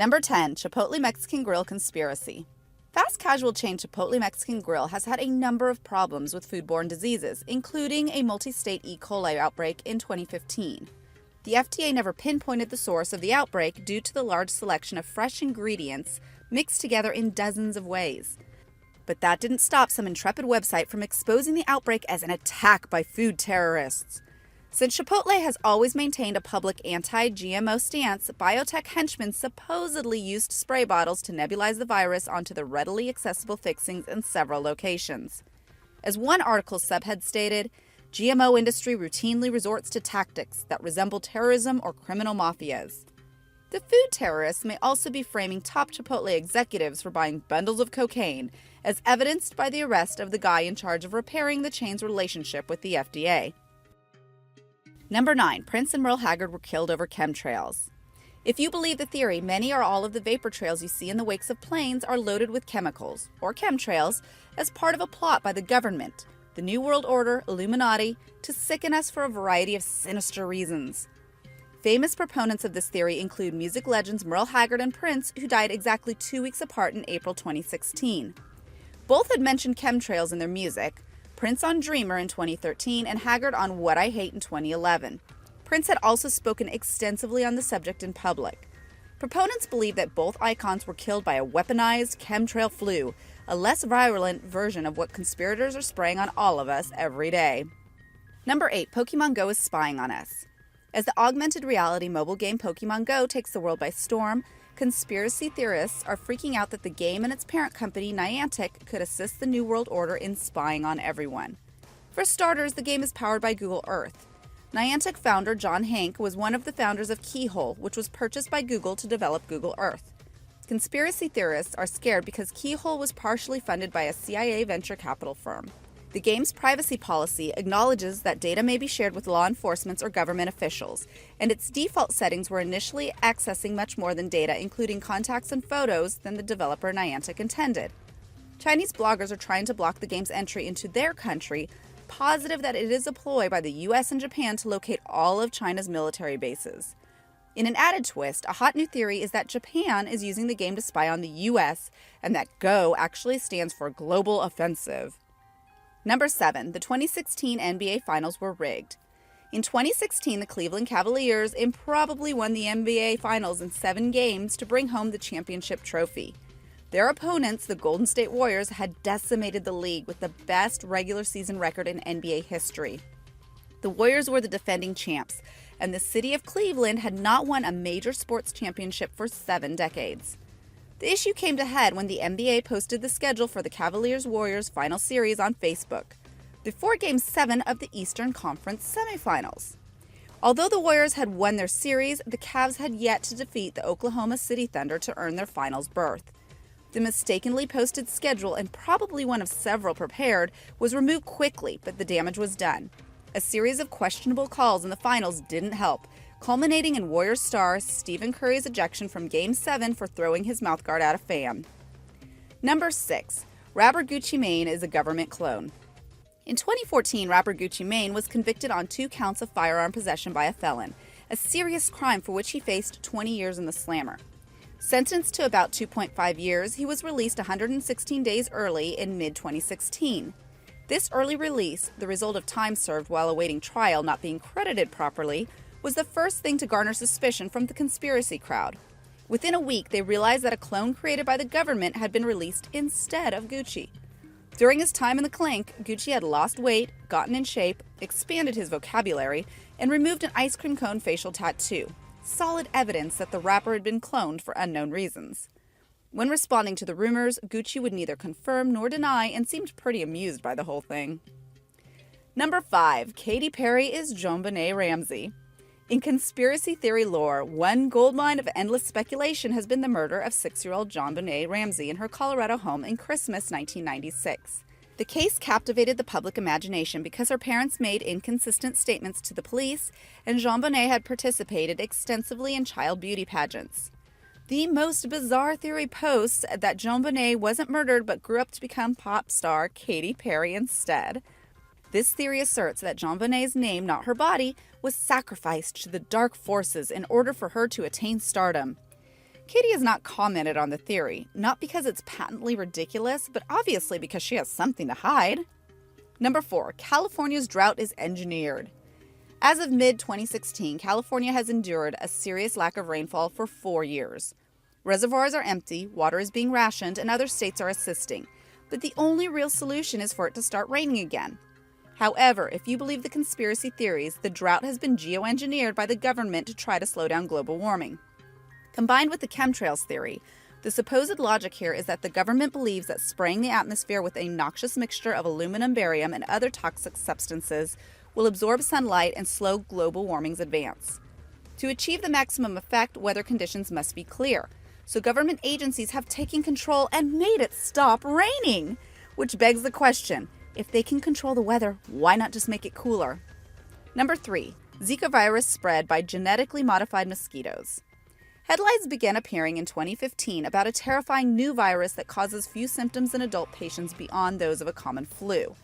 Number 10. Chipotle Mexican Grill Conspiracy. Fast casual chain Chipotle Mexican Grill has had a number of problems with foodborne diseases, including a multi-state E. coli outbreak in 2015. The FDA never pinpointed the source of the outbreak due to the large selection of fresh ingredients mixed together in dozens of ways. But that didn't stop some intrepid website from exposing the outbreak as an attack by food terrorists. Since Chipotle has always maintained a public anti-GMO stance, biotech henchmen supposedly used spray bottles to nebulize the virus onto the readily accessible fixings in several locations. As one article's subhead stated, GMO industry routinely resorts to tactics that resemble terrorism or criminal mafias. The food terrorists may also be framing top Chipotle executives for buying bundles of cocaine, as evidenced by the arrest of the guy in charge of repairing the chain's relationship with the FDA. Number 9. Prince and Merle Haggard were killed over chemtrails. If you believe the theory, many or all of the vapor trails you see in the wakes of planes are loaded with chemicals, or chemtrails, as part of a plot by the government, the New World Order, Illuminati, to sicken us for a variety of sinister reasons. Famous proponents of this theory include music legends Merle Haggard and Prince, who died exactly 2 weeks apart in April 2016. Both had mentioned chemtrails in their music, Prince on Dreamer in 2013 and Haggard on What I Hate in 2011. Prince had also spoken extensively on the subject in public. Proponents believe that both icons were killed by a weaponized chemtrail flu, a less virulent version of what conspirators are spraying on all of us every day. Number 8. Pokemon Go is spying on us. As the augmented reality mobile game Pokemon Go takes the world by storm, conspiracy theorists are freaking out that the game and its parent company, Niantic, could assist the New World Order in spying on everyone. For starters, the game is powered by Google Earth. Niantic founder John Hanke was one of the founders of Keyhole, which was purchased by Google to develop Google Earth. Conspiracy theorists are scared because Keyhole was partially funded by a CIA venture capital firm. The game's privacy policy acknowledges that data may be shared with law enforcement or government officials, and its default settings were initially accessing much more than data, including contacts and photos, than the developer Niantic intended. Chinese bloggers are trying to block the game's entry into their country, positive that it is a ploy by the US and Japan to locate all of China's military bases. In an added twist, a hot new theory is that Japan is using the game to spy on the US, and that GO actually stands for Global Offensive. Number 7. The 2016 NBA Finals were rigged. In 2016, the Cleveland Cavaliers improbably won the NBA Finals in 7 games to bring home the championship trophy. Their opponents, the Golden State Warriors, had decimated the league with the best regular season record in NBA history. The Warriors were the defending champs, and the city of Cleveland had not won a major sports championship for 7 decades. The issue came to head when the NBA posted the schedule for the Cavaliers-Warriors final series on Facebook, before Game 7 of the Eastern Conference semifinals. Although the Warriors had won their series, the Cavs had yet to defeat the Oklahoma City Thunder to earn their finals berth. The mistakenly posted schedule, and probably one of several prepared, was removed quickly, but the damage was done. A series of questionable calls in the finals didn't help, culminating in Warriors star Stephen Curry's ejection from Game 7 for throwing his mouthguard at a fan. Number 6. Rapper Gucci Mane is a government clone. In 2014, rapper Gucci Mane was convicted on 2 counts of firearm possession by a felon, a serious crime for which he faced 20 years in the slammer. Sentenced to about 2.5 years, he was released 116 days early in mid-2016. This early release, the result of time served while awaiting trial not being credited properly, was the first thing to garner suspicion from the conspiracy crowd. Within a week, they realized that a clone created by the government had been released instead of Gucci. During his time in the clink, Gucci had lost weight, gotten in shape, expanded his vocabulary, and removed an ice cream cone facial tattoo. Solid evidence that the rapper had been cloned for unknown reasons. When responding to the rumors, Gucci would neither confirm nor deny and seemed pretty amused by the whole thing. Number 5. Katy Perry is JonBenet Ramsay. In conspiracy theory lore, one goldmine of endless speculation has been the murder of 6-year-old JonBenet Ramsay in her Colorado home in Christmas 1996. The case captivated the public imagination because her parents made inconsistent statements to the police, and JonBenet had participated extensively in child beauty pageants. The most bizarre theory posts that JonBenet wasn't murdered but grew up to become pop star Katy Perry instead. This theory asserts that JonBenet's name, not her body, was sacrificed to the dark forces in order for her to attain stardom. Katy has not commented on the theory, not because it's patently ridiculous, but obviously because she has something to hide. Number 4, California's drought is engineered. As of mid-2016, California has endured a serious lack of rainfall for 4 years. Reservoirs are empty, water is being rationed, and other states are assisting. But the only real solution is for it to start raining again. However, if you believe the conspiracy theories, the drought has been geoengineered by the government to try to slow down global warming. Combined with the chemtrails theory, the supposed logic here is that the government believes that spraying the atmosphere with a noxious mixture of aluminum, barium, and other toxic substances will absorb sunlight and slow global warming's advance. To achieve the maximum effect, weather conditions must be clear. So government agencies have taken control and made it stop raining. Which begs the question, if they can control the weather, why not just make it cooler? Number 3, Zika virus spread by genetically modified mosquitoes. Headlines began appearing in 2015 about a terrifying new virus that causes few symptoms in adult patients beyond those of a common flu.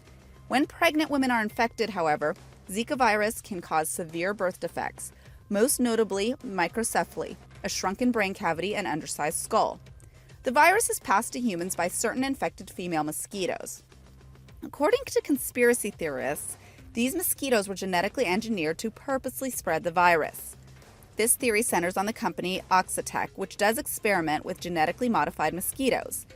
When pregnant women are infected, however, Zika virus can cause severe birth defects, most notably microcephaly, a shrunken brain cavity and undersized skull. The virus is passed to humans by certain infected female mosquitoes. According to conspiracy theorists, these mosquitoes were genetically engineered to purposely spread the virus. This theory centers on the company Oxitec, which does experiment with genetically modified mosquitoes.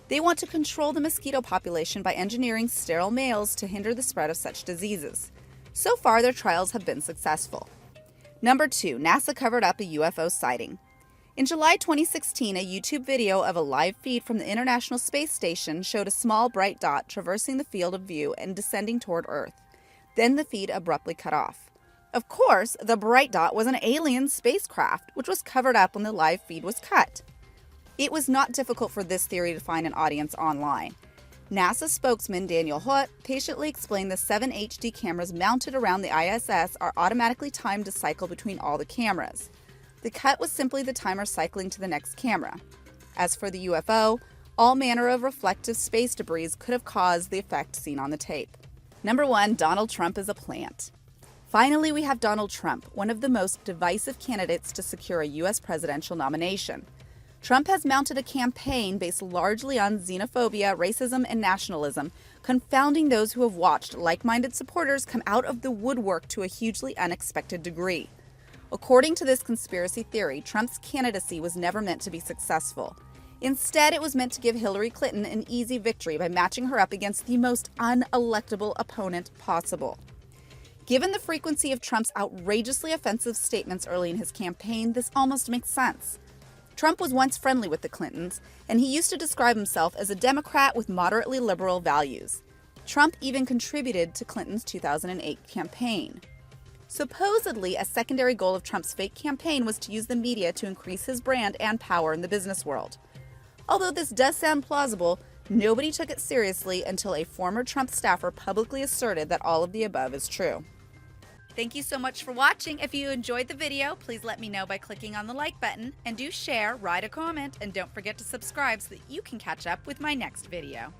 They want to control the mosquito population by engineering sterile males to hinder the spread of such diseases. So far, their trials have been successful. Number 2, NASA covered up a UFO sighting. In July 2016, a YouTube video of a live feed from the International Space Station showed a small bright dot traversing the field of view and descending toward Earth. Then the feed abruptly cut off. Of course, the bright dot was an alien spacecraft, which was covered up when the live feed was cut. It was not difficult for this theory to find an audience online. NASA spokesman Daniel Hout patiently explained the 7 HD cameras mounted around the ISS are automatically timed to cycle between all the cameras. The cut was simply the timer cycling to the next camera. As for the UFO, all manner of reflective space debris could have caused the effect seen on the tape. Number 1, Donald Trump is a plant. Finally, we have Donald Trump, one of the most divisive candidates to secure a U.S. presidential nomination. Trump has mounted a campaign based largely on xenophobia, racism, and nationalism, confounding those who have watched like-minded supporters come out of the woodwork to a hugely unexpected degree. According to this conspiracy theory, Trump's candidacy was never meant to be successful. Instead, it was meant to give Hillary Clinton an easy victory by matching her up against the most unelectable opponent possible. Given the frequency of Trump's outrageously offensive statements early in his campaign, this almost makes sense. Trump was once friendly with the Clintons, and he used to describe himself as a Democrat with moderately liberal values. Trump even contributed to Clinton's 2008 campaign. Supposedly, a secondary goal of Trump's fake campaign was to use the media to increase his brand and power in the business world. Although this does sound plausible, nobody took it seriously until a former Trump staffer publicly asserted that all of the above is true. Thank you so much for watching. If you enjoyed the video, please let me know by clicking on the like button, and do share, write a comment, and don't forget to subscribe so that you can catch up with my next video.